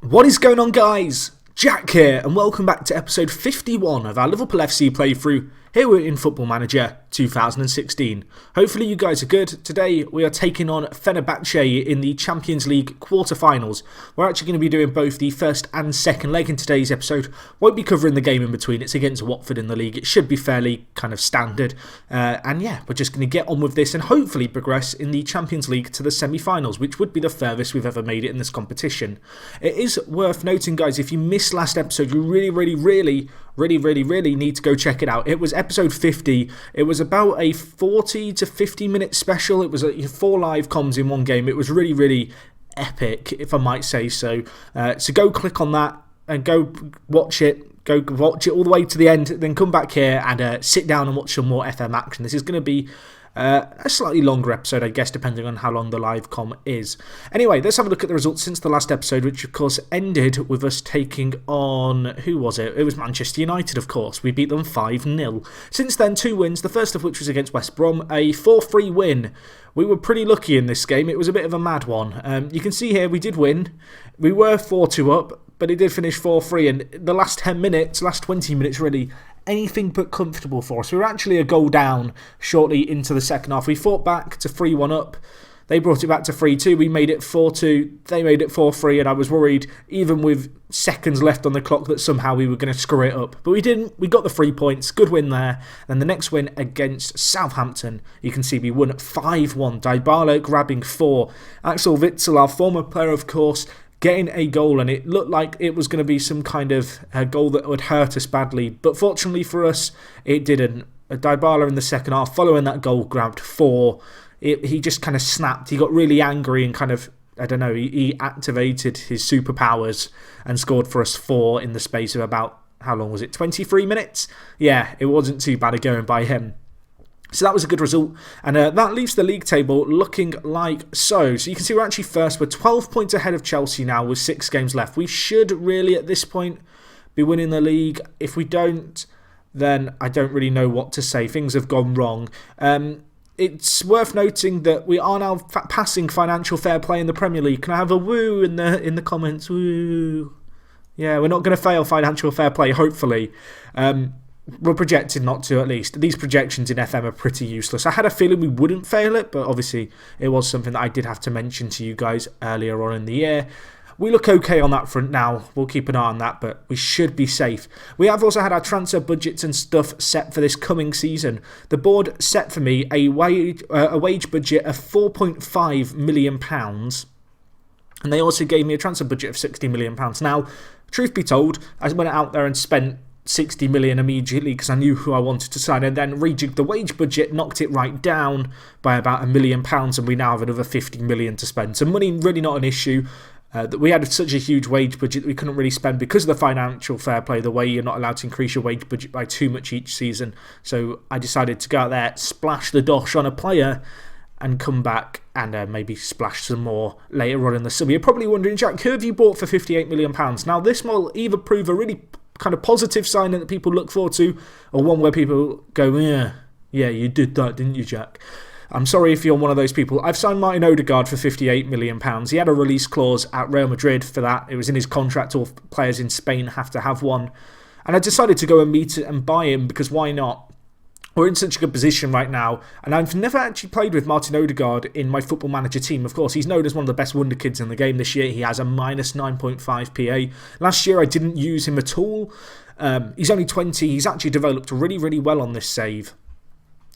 What is going on, guys? Jack here, and welcome back to episode 51 of our Liverpool FC playthrough here we're in Football Manager 2016. Hopefully you guys are good. Today we are taking on Fenerbahce in the Champions League quarter-finals. We're actually going to be doing both the first and second leg in today's episode. Won't be covering the game in between. It's against Watford in the league. It should be fairly kind of standard. And yeah, we're just going to get on with this and hopefully progress in the Champions League to the semi-finals, which would be the furthest we've ever made it in this competition. It is worth noting, guys, if you missed last episode, you really need to go check it out. It was episode 50. It was about a 40 to 50 minute special. It was 4 live comms in one game. It was really epic, if I might say so. So go click on that and go watch it. Go watch it all the way to the end. Then come back here and sit down and watch some more FM action. This is going to be a slightly longer episode, I guess, depending on how long the live com is. Anyway, let's have a look at the results since the last episode, which of course ended with us taking on, who was it? It was Manchester United, of course. We beat them 5-0. Since then, 2 wins, the first of which was against West Brom, a 4-3 win. We were pretty lucky in this game. It was a bit of a mad one. You can see here we did win. We were 4-2 up, but it did finish 4-3, and the last 10 minutes, last 20 minutes really, anything but comfortable for us. We were actually a goal down shortly into the second half. We fought back to 3-1 up. They brought it back to 3-2. We made it 4-2. They made it 4-3, and I was worried, even with seconds left on the clock, that somehow we were going to screw it up. But we didn't. We got the 3 points. Good win there. And the next win against Southampton, you can see we won 5-1. Dybala grabbing 4. Axel Witsel, our former player, of course, getting a goal, and it looked like it was going to be some kind of a goal that would hurt us badly, but fortunately for us, it didn't. Dybala in the second half, following that goal, grabbed 4. He just kind of snapped. He got really angry and kind of, I don't know, he activated his superpowers and scored for us 4 in the space of about, how long was it, 23 minutes? Yeah, it wasn't too bad a going by him. So that was a good result, and that leaves the league table looking like so. So you can see we're actually first. We're 12 points ahead of Chelsea now with 6 games left. We should really at this point be winning the league. If we don't, then I don't really know what to say. Things have gone wrong. It's worth noting that we are now passing financial fair play in the Premier League. Can I have a woo in the comments? Woo. Yeah, we're not going to fail financial fair play, hopefully. We're projected not to, at least. These projections in FM are pretty useless. I had a feeling we wouldn't fail it, but obviously it was something that I did have to mention to you guys earlier on in the year. We look okay on that front now. We'll keep an eye on that, but we should be safe. We have also had our transfer budgets and stuff set for this coming season. The board set for me a wage budget of £4.5 million, and they also gave me a transfer budget of £60 million. Now, truth be told, I went out there and spent 60 million immediately because I knew who I wanted to sign, and then rejigged the wage budget, knocked it right down by about £1 million, and we now have another 50 million to spend. So money really not an issue. That we had such a huge wage budget that we couldn't really spend because of the financial fair play, the way you're not allowed to increase your wage budget by too much each season. So I decided to go out there, splash the dosh on a player, and come back and maybe splash some more later on in the summer. You're probably wondering, Jack, who have you bought for £58 million? Now this will either prove a really kind of positive signing that people look forward to, or one where people go, yeah, you did that, didn't you, Jack? I'm sorry if you're one of those people. I've signed Martin Odegaard for £58 million. He had a release clause at Real Madrid for that. It was in his contract. All players in Spain have to have one. And I decided to go and meet it and buy him because why not? We're in such a good position right now, and I've never actually played with Martin Odegaard in my Football Manager team. Of course, he's known as one of the best wonder kids in the game this year. He has a minus 9.5 PA. Last year, I didn't use him at all. He's only 20. He's actually developed really well on this save.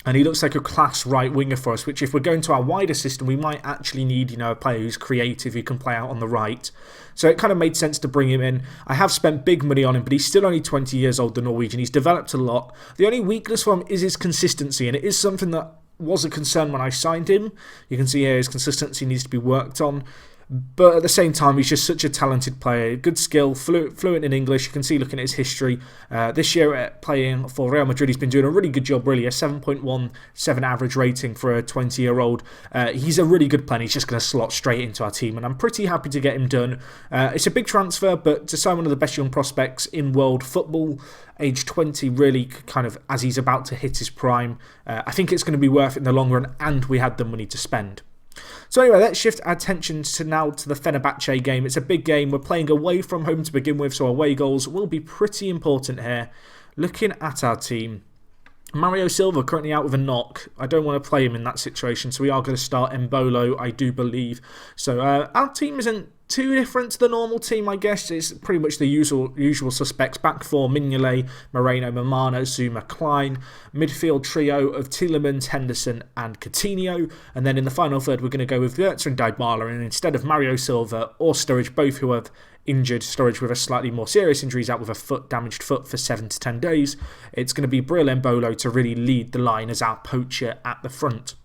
And he looks like a class right winger for us, which if we're going to our wider system, we might actually need, a player who's creative, who can play out on the right. So it kind of made sense to bring him in. I have spent big money on him, but he's still only 20 years old, the Norwegian. He's developed a lot. The only weakness for him is his consistency, and it is something that was a concern when I signed him. You can see here his consistency needs to be worked on. But at the same time, he's just such a talented player. Good skill, fluent in English. You can see looking at his history. This year playing for Real Madrid, he's been doing a really good job, really. A 7.17 average rating for a 20-year-old. He's a really good player. He's just going to slot straight into our team, and I'm pretty happy to get him done. It's a big transfer, but to sign one of the best young prospects in world football, age 20, really kind of as he's about to hit his prime, I think it's going to be worth it in the long run, and we had the money to spend. So anyway, let's shift our attention to the Fenerbahce game. It's a big game. We're playing away from home to begin with, so away goals will be pretty important here. Looking at our team, Mario Silva currently out with a knock. I don't want to play him in that situation, so we are going to start Embolo, I do believe. So our team isn't too different to the normal team, I guess. It's pretty much the usual suspects. Back four, Mignolet, Moreno, Mamana, Zuma, Klein. Midfield trio of Tielemans, Henderson and Coutinho. And then in the final third, we're going to go with Goetze and Dybala. And instead of Mario Silva or Sturridge, both who have injured, Sturridge with a slightly more serious injury, he's out with a damaged foot for 7 to 10 days. It's going to be Bril Embolo to really lead the line as our poacher at the front.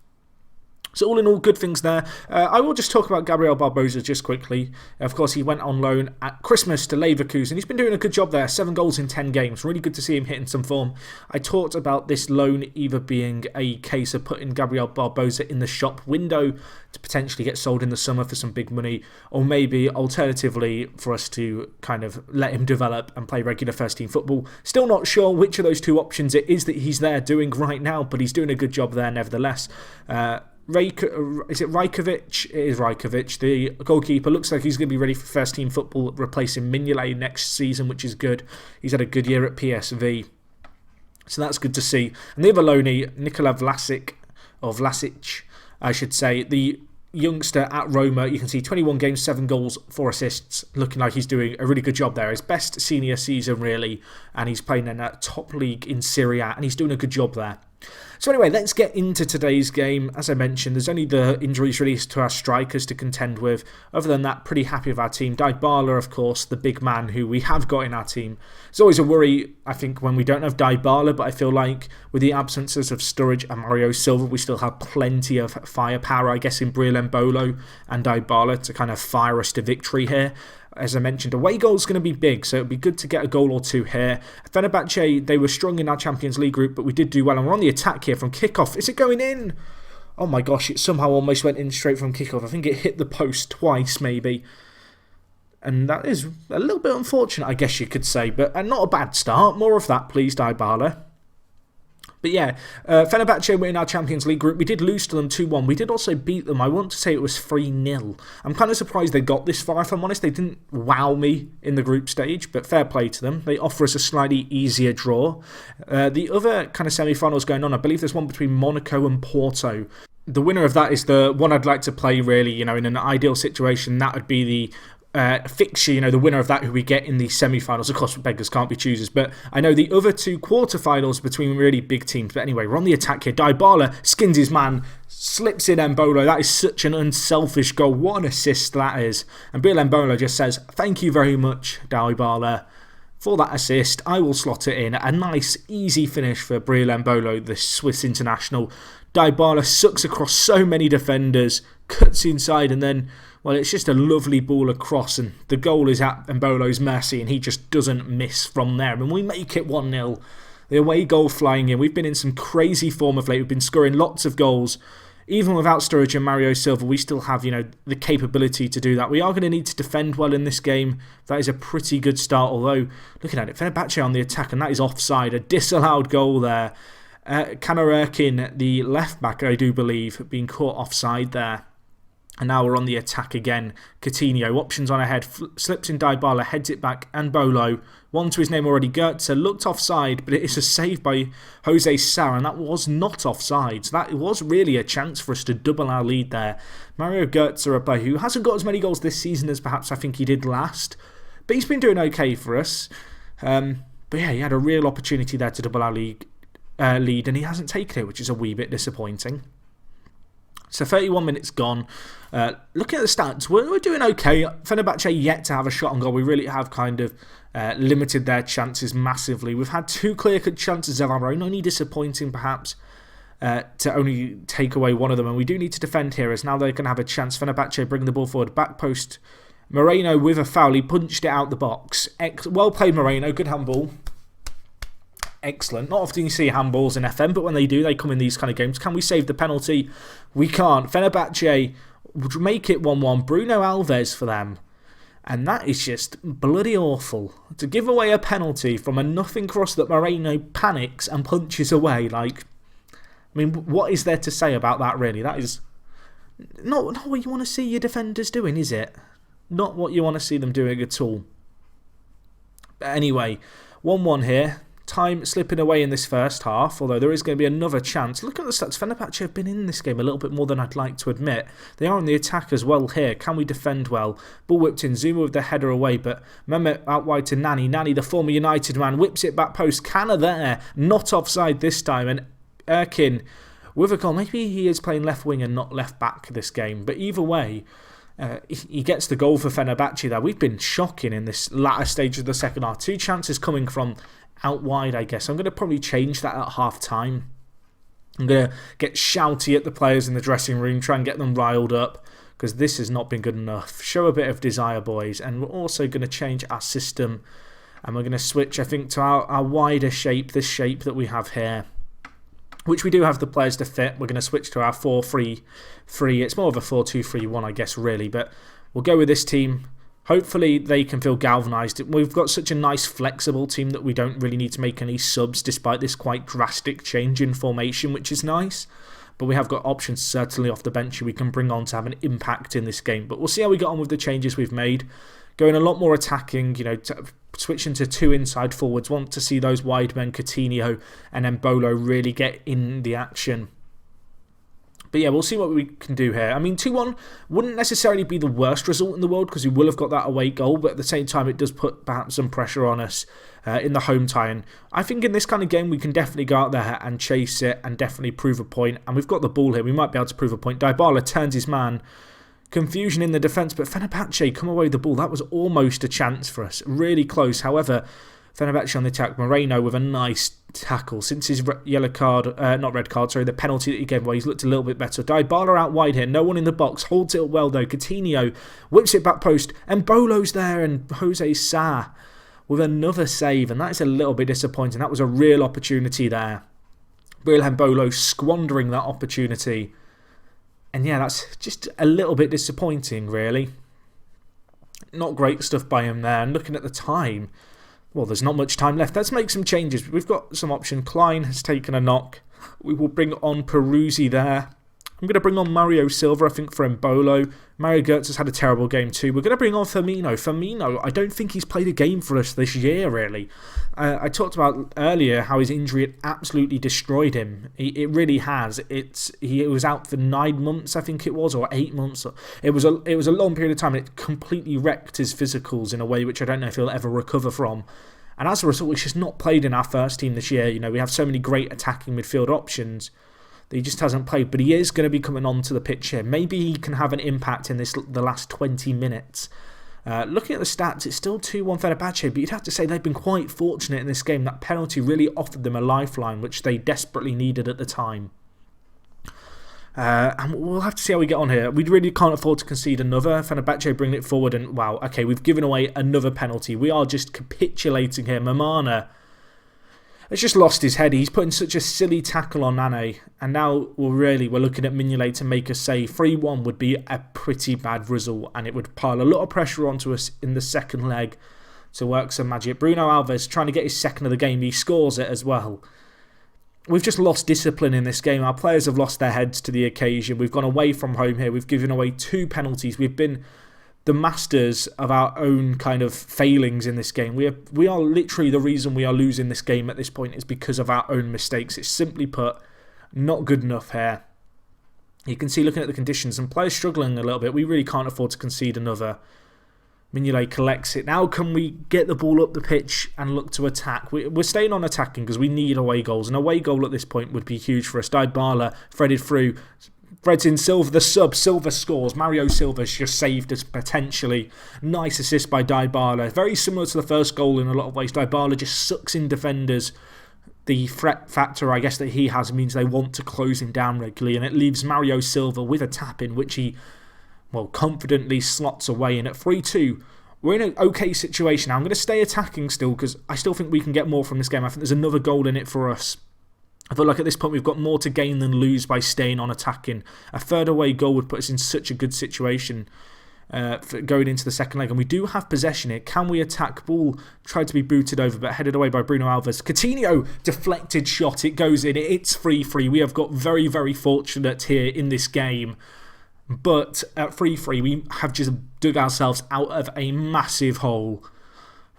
So all in all, good things there. I will just talk about Gabriel Barbosa just quickly. Of course, he went on loan at Christmas to Leverkusen. He's been doing a good job there. 7 goals in 10 games. Really good to see him hitting some form. I talked about this loan either being a case of putting Gabriel Barbosa in the shop window to potentially get sold in the summer for some big money, or maybe alternatively for us to kind of let him develop and play regular first team football. Still not sure which of those two options it is that he's there doing right now, but he's doing a good job there nevertheless. Is it Rajkovic? It is Rajkovic. The goalkeeper looks like he's going to be ready for first team football, replacing Mignolet next season, which is good. He's had a good year at PSV. So that's good to see. And the other loanee, Nikola Vlasic, I should say, the youngster at Roma, you can see 21 games, 7 goals, 4 assists, looking like he's doing a really good job there. His best senior season, really, and he's playing in that top league in Serie A, and he's doing a good job there. So anyway, let's get into today's game. As I mentioned, there's only the injuries released to our strikers to contend with. Other than that, pretty happy with our team. Dybala, of course, the big man who we have got in our team. It's always a worry, I think, when we don't have Dybala, but I feel like with the absences of Sturridge and Mario Silva, we still have plenty of firepower, I guess, in Bril Embolo and Dybala to kind of fire us to victory here. As I mentioned, away goal is going to be big, so it'd be good to get a goal or two here. Fenerbahce, they were strong in our Champions League group, but we did do well, and we're on the attack here from kickoff. Is it going in? Oh my gosh, it somehow almost went in straight from kickoff. I think it hit the post twice, maybe. And that is a little bit unfortunate, I guess you could say, but not a bad start. More of that, please, Dybala. But yeah, Fenerbahce were in our Champions League group. We did lose to them 2-1. We did also beat them. I want to say it was 3-0. I'm kind of surprised they got this far, if I'm honest. They didn't wow me in the group stage, but fair play to them. They offer us a slightly easier draw. The other kind of semi-finals going on, I believe there's one between Monaco and Porto. The winner of that is the one I'd like to play, really. You know, in an ideal situation, that would be the fixture, you know, the winner of that who we get in the semi-finals. Of course, beggars can't be choosers, but I know the other two quarter-finals between really big teams. But anyway, we're on the attack here. Dybala skins his man, slips in Embolo. That is such an unselfish goal. What an assist that is. And Bril Embolo just says, thank you very much, Dybala, for that assist. I will slot it in. A nice, easy finish for Bril Embolo, the Swiss international. Dybala sucks across so many defenders, cuts inside, and then, well, it's just a lovely ball across, and the goal is at Embolo's mercy, and he just doesn't miss from there. I mean, we make it 1-0. The away goal flying in. We've been in some crazy form of late. We've been scoring lots of goals. Even without Sturridge and Mario Silva, we still have, you know, the capability to do that. We are going to need to defend well in this game. That is a pretty good start, although, looking at it, Fenerbahce on the attack, and that is offside. A disallowed goal there. Kanarerkin, the left-back, I do believe, being caught offside there. And now we're on the attack again. Coutinho, options on ahead, slips in Dybala, heads it back, and Bolo. One to his name already, Goetze, looked offside, but it is a save by Jose Sarr, and that was not offside. So that was really a chance for us to double our lead there. Mario Goetze, a player who hasn't got as many goals this season as perhaps I think he did last, but he's been doing okay for us. But yeah, he had a real opportunity there to double our lead, and he hasn't taken it, which is a wee bit disappointing. So 31 minutes gone. Looking at the stats, we're doing okay. Fenerbahce yet to have a shot on goal. We really have kind of limited their chances massively. We've had 2 clear-cut chances of our own, only disappointing perhaps to only take away one of them. And we do need to defend here, as now they're going to have a chance. Fenerbahce bringing the ball forward, back post. Moreno with a foul. He punched it out the box. Well played, Moreno. Good handball. Excellent. Not often you see handballs in FM, but when they do, they come in these kind of games. Can we save the penalty? We can't. Fenerbahce would make it 1-1. Bruno Alves for them. And that is just bloody awful. To give away a penalty from a nothing cross that Moreno panics and punches away. Like, I mean, what is there to say about that, really? That is Not what you want to see your defenders doing, is it? Not what you want to see them doing at all. But anyway, 1-1 here. Time slipping away in this first half, although there is going to be another chance. Look at the stats. Fenerbahce have been in this game a little bit more than I'd like to admit. They are on the attack as well here. Can we defend well? Ball whipped in. Zuma with the header away, but Mehmet out wide to Nani. Nani, the former United man, whips it back post. Canna there. Not offside this time. And Erkin with a goal. Maybe he is playing left wing and not left back this game. But either way, he gets the goal for Fenerbahce there. We've been shocking in this latter stage of the second half. 2 chances coming from out wide, I guess. I'm going to probably change that at half time. I'm going to get shouty at the players in the dressing room, try and get them riled up, because this has not been good enough. Show a bit of desire, boys. And we're also going to change our system, and we're going to switch, I think, to our wider shape, this shape that we have here, which we do have the players to fit. We're going to switch to our 4-3-3. It's more of a 4-2-3-1, I guess, really, but we'll go with this team. Hopefully they can feel galvanised. We've got such a nice flexible team that we don't really need to make any subs despite this quite drastic change in formation, which is nice. But we have got options certainly off the bench we can bring on to have an impact in this game. But we'll see how we get on with the changes we've made. Going a lot more attacking, switching to 2 inside forwards. Want to see those wide men, Coutinho and Embolo, really get in the action. But yeah, we'll see what we can do here. I mean, 2-1 wouldn't necessarily be the worst result in the world because we will have got that away goal, but at the same time, it does put perhaps some pressure on us in the home tie. And I think in this kind of game, we can definitely go out there and chase it and definitely prove a point. And we've got the ball here. We might be able to prove a point. Dybala turns his man. Confusion in the defence, but Fenerbahce come away with the ball. That was almost a chance for us. Really close. However, Fenerbahce on the attack. Moreno with a nice tackle. Since his yellow card, not red card, sorry, the penalty that he gave away, he's looked a little bit better. Dybala out wide here. No one in the box. Holds it well though. Coutinho whips it back post. And Bolo's there. And Jose Sa with another save. And that is a little bit disappointing. That was a real opportunity there. Wilhelm Bolo squandering that opportunity. And yeah, that's just a little bit disappointing, really. Not great stuff by him there. And looking at the time, well, there's not much time left. Let's make some changes. We've got some option. Klein has taken a knock. We will bring on Peruzzi there. I'm going to bring on Mario Silva, I think, for Embolo. Mario Götze has had a terrible game too. We're going to bring on Firmino. Firmino, I don't think he's played a game for us this year, really. I talked about earlier how his injury had absolutely destroyed him. It really has. He was out for 9 months, I think it was, or 8 months. It was a long period of time, and it completely wrecked his physicals in a way which I don't know if he'll ever recover from. And as a result, he's just not played in our first team this year. We have so many great attacking midfield options that he just hasn't played, but he is going to be coming onto the pitch here. Maybe he can have an impact in the last 20 minutes. Looking at the stats, it's still 2-1 Fenerbahce, but you'd have to say they've been quite fortunate in this game. That penalty really offered them a lifeline, which they desperately needed at the time. And we'll have to see how we get on here. We really can't afford to concede another. Fenerbahce bring it forward, and wow, okay, we've given away another penalty. We are just capitulating here. Mamana has just lost his head. He's putting such a silly tackle on Nane. And now we're looking at Mignolet to make a save. 3-1 would be a pretty bad result. And it would pile a lot of pressure onto us in the second leg to work some magic. Bruno Alves trying to get his second of the game. He scores it as well. We've just lost discipline in this game. Our players have lost their heads to the occasion. We've gone away from home here. We've given away 2 penalties. We've been the masters of our own kind of failings in this game. We are literally the reason we are losing this game at this point is because of our own mistakes. It's simply put, not good enough here. You can see looking at the conditions and players struggling a little bit. We really can't afford to concede another. Mignolet collects it. Now can we get the ball up the pitch and look to attack? We're staying on attacking because we need away goals. An away goal at this point would be huge for us. Dybala threaded through. Threads in Silva, the sub. Silva scores. Mario Silva's just saved us potentially. Nice assist by Dybala. Very similar to the first goal in a lot of ways. Dybala just sucks in defenders. The threat factor, I guess, that he has means they want to close him down regularly. And it leaves Mario Silva with a tap in, which he, confidently slots away. And at 3-2, we're in an okay situation. Now, I'm going to stay attacking still because I still think we can get more from this game. I think there's another goal in it for us. I feel like at this point we've got more to gain than lose by staying on attacking. A third away goal would put us in such a good situation for going into the second leg. And we do have possession here. Can we attack? Ball tried to be booted over but headed away by Bruno Alves. Coutinho, deflected shot. It goes in. It's 3-3. We have got very, very fortunate here in this game. But at 3-3, we have just dug ourselves out of a massive hole.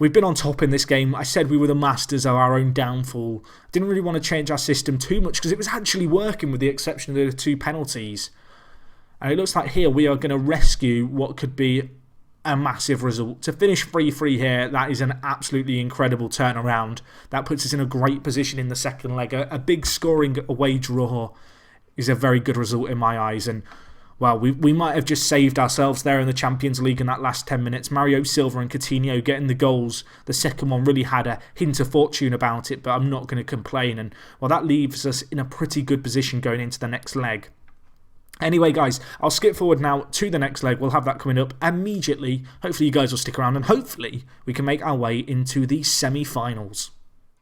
We've been on top in this game. I said we were the masters of our own downfall. Didn't really want to change our system too much because it was actually working with the exception of the 2 penalties. And it looks like here we are going to rescue what could be a massive result. To finish 3-3 here, that is an absolutely incredible turnaround. That puts us in a great position in the second leg. A big scoring away draw is a very good result in my eyes. And well, we might have just saved ourselves there in the Champions League in that last 10 minutes. Mario Silva and Coutinho getting the goals. The second one really had a hint of fortune about it, but I'm not going to complain. And well, that leaves us in a pretty good position going into the next leg. Anyway, guys, I'll skip forward now to the next leg. We'll have that coming up immediately. Hopefully you guys will stick around and hopefully we can make our way into the semi-finals.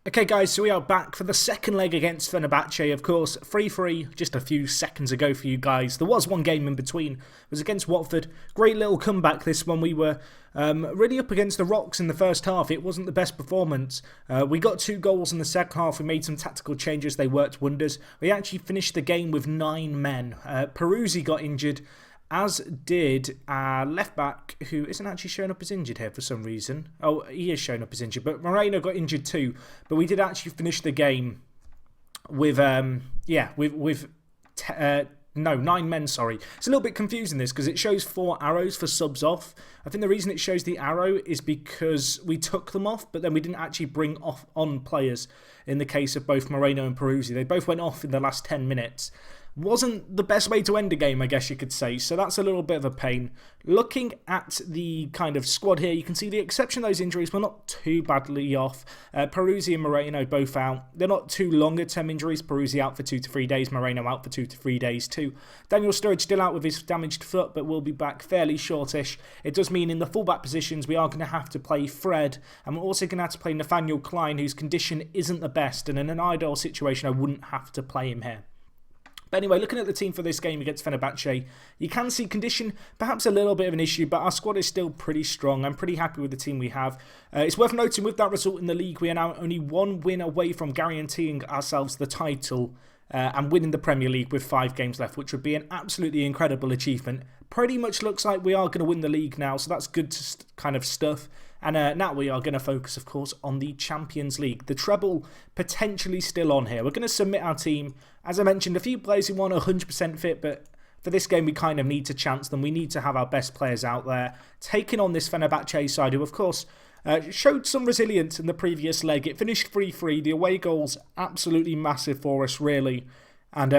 Okay, guys, so we are back for the second leg against Fenerbahce. Of course, 3-3 just a few seconds ago for you guys. There was one game in between. It was against Watford. Great little comeback this one. We were really up against the rocks in the first half. It wasn't the best performance. We got 2 goals in the second half. We made some tactical changes. They worked wonders. We actually finished the game with 9 men. Peruzzi got injured, as did our left-back, who isn't actually showing up as injured here for some reason. Oh, he is showing up as injured, but Moreno got injured too. But we did actually finish the game with 9 men, sorry. It's a little bit confusing this, because it shows 4 arrows for subs off. I think the reason it shows the arrow is because we took them off, but then we didn't actually bring on players in the case of both Moreno and Peruzzi. They both went off in the last 10 minutes. Wasn't the best way to end a game, I guess you could say, so that's a little bit of a pain. Looking at the kind of squad here, you can see the exception of those injuries, we're not too badly off. Peruzzi and Moreno both out. They're not too longer term injuries. Peruzzi out for 2 to 3 days, Moreno out for 2 to 3 days too. Daniel Sturridge still out with his damaged foot, but will be back fairly shortish. It does mean in the fullback positions we are going to have to play Fred, and we're also going to have to play Nathaniel Klein, whose condition isn't the best, and in an ideal situation I wouldn't have to play him here. But anyway, looking at the team for this game against Fenerbahce, you can see condition perhaps a little bit of an issue, but our squad is still pretty strong. I'm pretty happy with the team we have. It's worth noting with that result in the league, we are now only 1 win away from guaranteeing ourselves the title and winning the Premier League with 5 games left, which would be an absolutely incredible achievement. Pretty much looks like we are going to win the league now, so that's good kind of stuff. And now we are going to focus, of course, on the Champions League. The treble potentially still on here. We're going to submit our team. As I mentioned, a few players who aren't 100% fit, but for this game we kind of need to chance them. We need to have our best players out there. Taking on this Fenerbahce side, who, of course, showed some resilience in the previous leg. It finished 3-3. The away goals, absolutely massive for us, really. And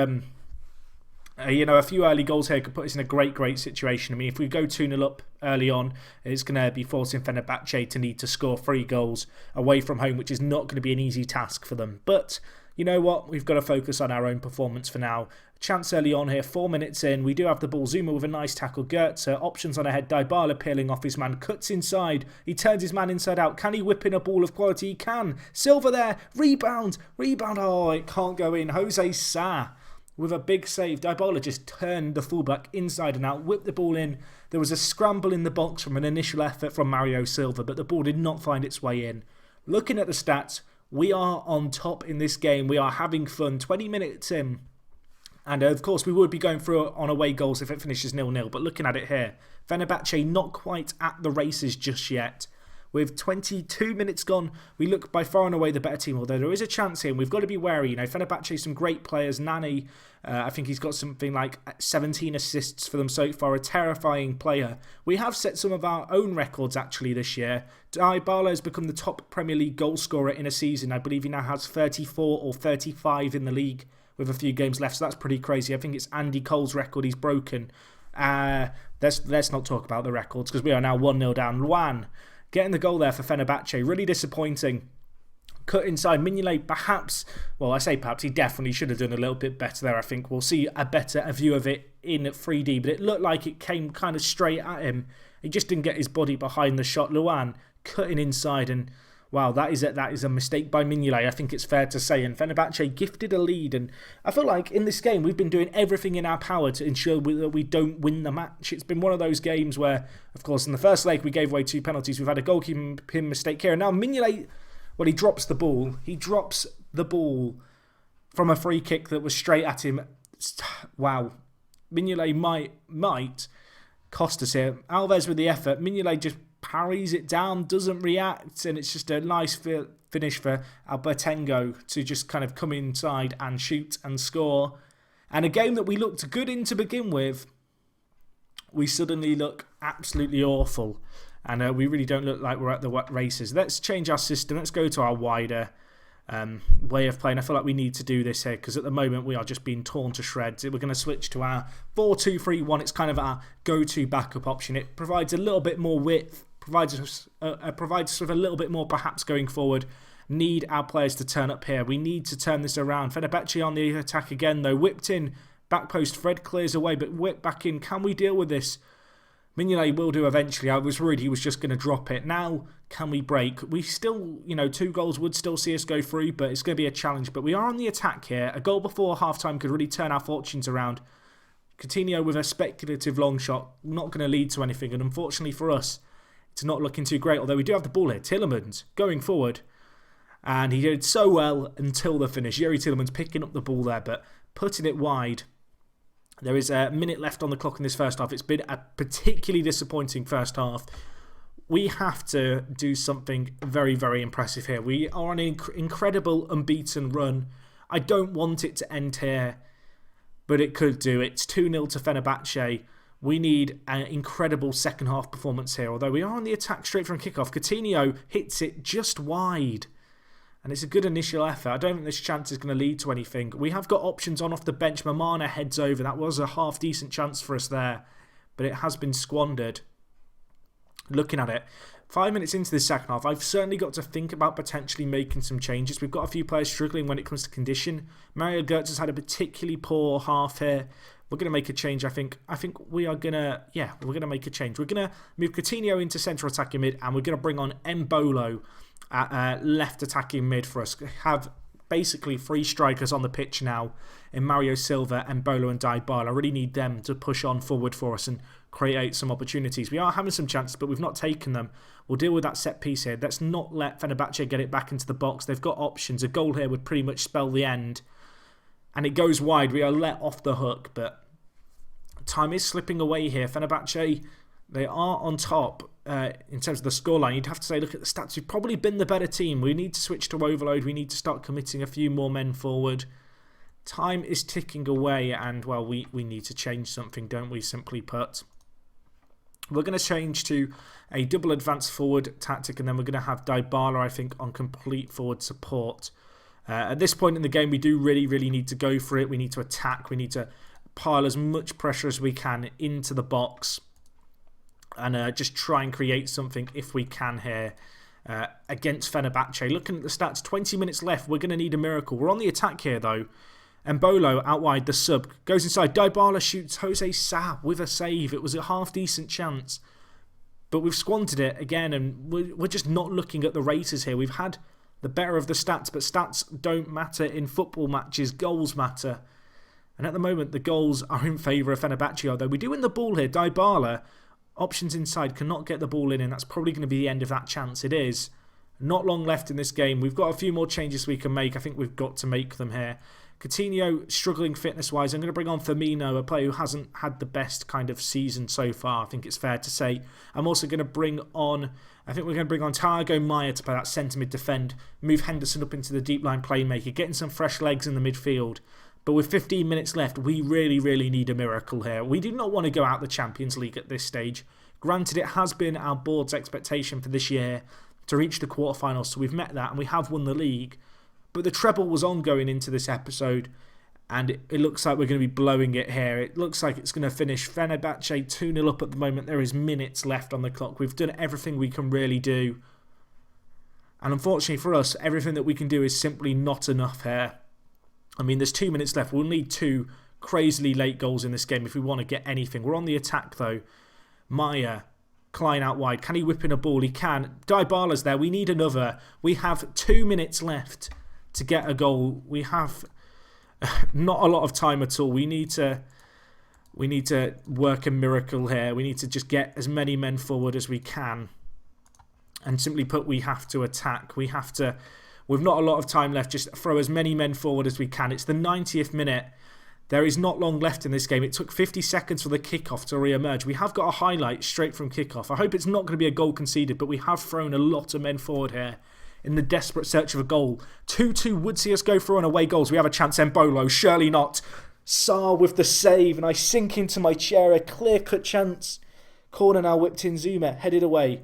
a few early goals here could put us in a great situation. I mean, if we go 2-0 up early on, it's going to be forcing Fenerbahce to need to score 3 goals away from home, which is not going to be an easy task for them. But you know what? We've got to focus on our own performance for now. Chance early on here, 4 minutes in. We do have the ball. Zuma with a nice tackle. Goetze, options on ahead. Dybala peeling off his man. Cuts inside. He turns his man inside out. Can he whip in a ball of quality? He can. Silva there. Rebound. Oh, it can't go in. Jose Sa with a big save. Dybala just turned the fullback inside and out, whipped the ball in. There was a scramble in the box from an initial effort from Mario Silva, but the ball did not find its way in. Looking at the stats, we are on top in this game. We are having fun. 20 minutes in. And of course, we would be going through on away goals if it finishes 0-0. But looking at it here, Fenerbahce not quite at the races just yet. With 22 minutes gone, we look by far and away the better team, although there is a chance here, and we've got to be wary. Fenerbahce, some great players. Nani, I think he's got something like 17 assists for them so far, a terrifying player. We have set some of our own records, actually, this year. Dybala has become the top Premier League goal scorer in a season. I believe he now has 34 or 35 in the league with a few games left, so that's pretty crazy. I think it's Andy Cole's record he's broken. Let's not talk about the records, because we are now 1-0 down. Luan getting the goal there for Fenerbahce, really disappointing. Cut inside, Mignolet perhaps, well I say perhaps, he definitely should have done a little bit better there, I think. We'll see a better view of it in 3D, but it looked like it came kind of straight at him. He just didn't get his body behind the shot. Luan cutting inside, and wow, that is a mistake by Mignolet, I think it's fair to say. And Fenerbahce gifted a lead, and I feel like in this game we've been doing everything in our power to ensure that we don't win the match. It's been one of those games where, of course, in the first leg we gave away 2 penalties. We've had a goalkeeping mistake here, and now Mignolet, well, he drops the ball. He drops the ball from a free kick that was straight at him. Wow. Mignolet might cost us here. Alves with the effort. Mignolet just parries it down, doesn't react, and it's just a nice finish for Albertengo to just kind of come inside and shoot and score. And a game that we looked good in to begin with, we suddenly look absolutely awful. And we really don't look like we're at the races. Let's change our system. Let's go to our wider way of playing. I feel like we need to do this here because at the moment we are just being torn to shreds. We're going to switch to our 4-2-3-1. It's kind of our go-to backup option. It provides a little bit more width, provides us with a little bit more perhaps going forward. Need our players to turn up here. We need to turn this around. Fenerbahce on the attack again though. Whipped in, back post. Fred clears away but whipped back in. Can we deal with this? Mignolet will do eventually. I was worried he was just going to drop it. Now, can we break? We still, 2 goals would still see us go through, but it's going to be a challenge. But we are on the attack here. A goal before half-time could really turn our fortunes around. Coutinho with a speculative long shot, not going to lead to anything. And unfortunately for us, it's not looking too great. Although we do have the ball here. Tielemans going forward. And he did so well until the finish. Yuri Tielemans picking up the ball there, but putting it wide. There is a minute left on the clock in this first half. It's been a particularly disappointing first half. We have to do something very, very impressive here. We are on an incredible unbeaten run. I don't want it to end here, but it could do. It's 2-0 to Fenerbahce. We need an incredible second half performance here. Although we are on the attack straight from kickoff. Coutinho hits it just wide. And it's a good initial effort. I don't think this chance is going to lead to anything. We have got options on off the bench. Mamana heads over. That was a half-decent chance for us there. But it has been squandered. Looking at it, 5 minutes into this second half, I've certainly got to think about potentially making some changes. We've got a few players struggling when it comes to condition. Mario Götze has had a particularly poor half here. We're going to make a change, I think. I think we are going to, we're going to make a change. We're going to move Coutinho into central attacking mid, and we're going to bring on Mbolo at left attacking mid for us. Have basically 3 strikers on the pitch now in Mario Silva, Mbolo and Dybala. I really need them to push on forward for us and create some opportunities. We are having some chances, but we've not taken them. We'll deal with that set piece here. Let's not let Fenerbahce get it back into the box. They've got options. A goal here would pretty much spell the end. And it goes wide. We are let off the hook, but time is slipping away here. Fenerbahce, they are on top in terms of the scoreline. You'd have to say, look at the stats. We've probably been the better team. We need to switch to overload. We need to start committing a few more men forward. Time is ticking away, and, well, we need to change something, don't we, simply put. We're going to change to a double advance forward tactic, and then we're going to have Dybala, I think, on complete forward support. At this point in the game, we do really, really need to go for it. We need to attack. We need to pile as much pressure as we can into the box and just try and create something if we can here against Fenerbahce. Looking at the stats, 20 minutes left. We're going to need a miracle. We're on the attack here, though. Mbolo out wide, the sub, goes inside. Dybala shoots Jose Sa with a save. It was a half-decent chance, but we've squandered it again, and we're just not looking at the races here. We've had the better of the stats, but stats don't matter in football matches. Goals matter. And at the moment, the goals are in favour of Fenerbahce, although we do win the ball here. Dybala, options inside, cannot get the ball in, and that's probably going to be the end of that chance. It is. Not long left in this game. We've got a few more changes we can make. I think we've got to make them here. Coutinho struggling fitness-wise. I'm going to bring on Firmino, a player who hasn't had the best kind of season so far, I think it's fair to say. I'm also going to bring on, I think we're going to bring on Thiago Maia to play that centre mid defend, move Henderson up into the deep line playmaker, getting some fresh legs in the midfield. But with 15 minutes left, we really, really need a miracle here. We do not want to go out the Champions League at this stage. Granted, it has been our board's expectation for this year to reach the quarterfinals, so we've met that and we have won the league. But the treble was on going into this episode, and it looks like we're going to be blowing it here. It looks like it's going to finish Fenerbahce 2-0 up at the moment. There is minutes left on the clock. We've done everything we can really do. And unfortunately for us, everything that we can do is simply not enough here. I mean, there's 2 minutes left. We'll need 2 crazily late goals in this game if we want to get anything. We're on the attack, though. Maya, Klein out wide. Can he whip in a ball? He can. Dybala's there. We need another. We have 2 minutes left to get a goal. We have not a lot of time at all. We need to work a miracle here. We need to just get as many men forward as we can. And simply put, we have to attack. We have to, with not a lot of time left, just throw as many men forward as we can. It's the 90th minute. There is not long left in this game. It took 50 seconds for the kickoff to re-emerge. We have got a highlight straight from kickoff. I hope it's not going to be a goal conceded, but we have thrown a lot of men forward here in the desperate search of a goal. 2-2 would see us go through on away goals. We have a chance. Embolo, surely not. Sarr with the save, and I sink into my chair. A clear-cut chance. Corner now whipped in. Zuma headed away.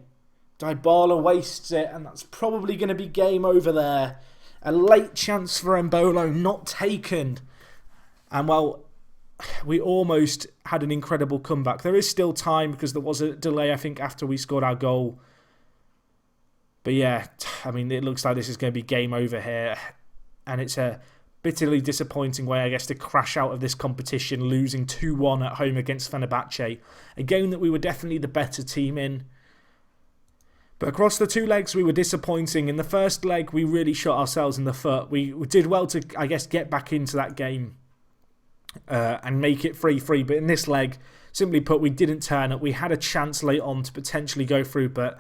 Dybala wastes it, and that's probably going to be game over there. A late chance for Embolo, not taken. And well, we almost had an incredible comeback. There is still time because there was a delay, I think, after we scored our goal. But yeah, I mean, it looks like this is going to be game over here. And it's a bitterly disappointing way, I guess, to crash out of this competition, losing 2-1 at home against Fenerbahce. A game that we were definitely the better team in. But across the two legs, we were disappointing. In the first leg, we really shot ourselves in the foot. We did well to, I guess, get back into that game and make it 3-3. But in this leg, simply put, we didn't turn up. We had a chance late on to potentially go through, but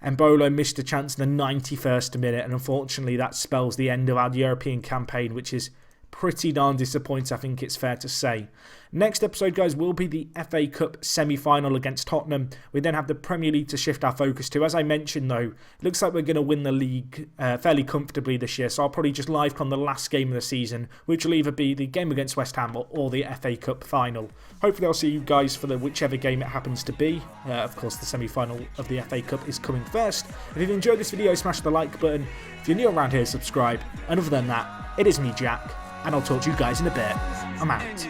Embolo missed a chance in the 91st minute. And unfortunately, that spells the end of our European campaign, which is pretty darn disappointing, I think it's fair to say. Next episode, guys, will be the FA Cup semi-final against Tottenham. We then have the Premier League to shift our focus to. As I mentioned, though, it looks like we're going to win the league fairly comfortably this year, so I'll probably just live-con the last game of the season, which will either be the game against West Ham or the FA Cup final. Hopefully I'll see you guys for the whichever game it happens to be. Of course, the semi-final of the FA Cup is coming first. If you've enjoyed this video, smash the like button. If you're new around here, subscribe. And other than that, it is me, Jack, and I'll talk to you guys in a bit. I'm out.